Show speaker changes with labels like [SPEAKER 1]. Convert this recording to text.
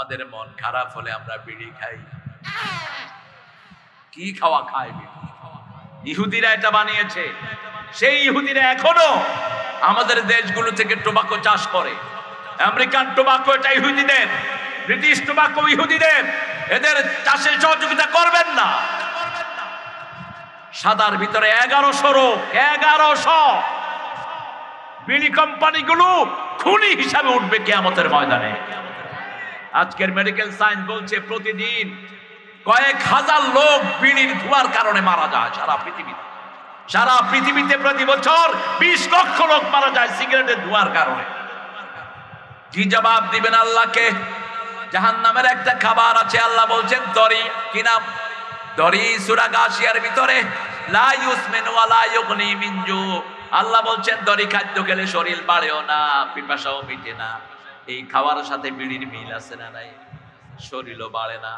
[SPEAKER 1] আমাদের মন খারাপ হলে আমরা বিড়ি খাই। কি খাওয়া খায় বিড়ি? ইহুদিরা এটা বানিয়েছে। সেই ইহুদিরা এখনো আমাদের দেশগুলো থেকে টোবাকো চাষ করে। আমেরিকান টোবাকো এটা ইহুদিদের, ব্রিটিশ টোবাকো ইহুদিদের। এদের চাষে সহযোগিতা করবেন না। সাদার ভিতরে 1100 বিড়ি কোম্পানিগুলো খুনি হিসাবে উঠবে কিয়ামতের ময়দানে। আজকের মেডিকেল সায়েন্স বলছে প্রতিদিন কয়েক হাজার লোক বিড়ির ধোঁয়ার কারণে মারা যায় সারা পৃথিবীতে প্রতি বছর 20 লক্ষ লোক মারা যায় সিগারেটের ধোঁয়ার কারণে। কি জবাব দিবেন আল্লাহকে? জাহান্নামের একটা খাবার আছে, আল্লাহ বলছেন দরি। কি নাম? দরি। সূরা গাশিয়ার ভিতরে লা ইউসমিনু ওয়া লা ইউগনি মিন জু। আল্লাহ বলছেন দরি খাদ্য খেলে শরীর বাড়েও না, পিপাসাও মিটে না। এই খাওয়ার সাথে বিড়ির মিল আছে না নাই? শরীরও বাড়ে না।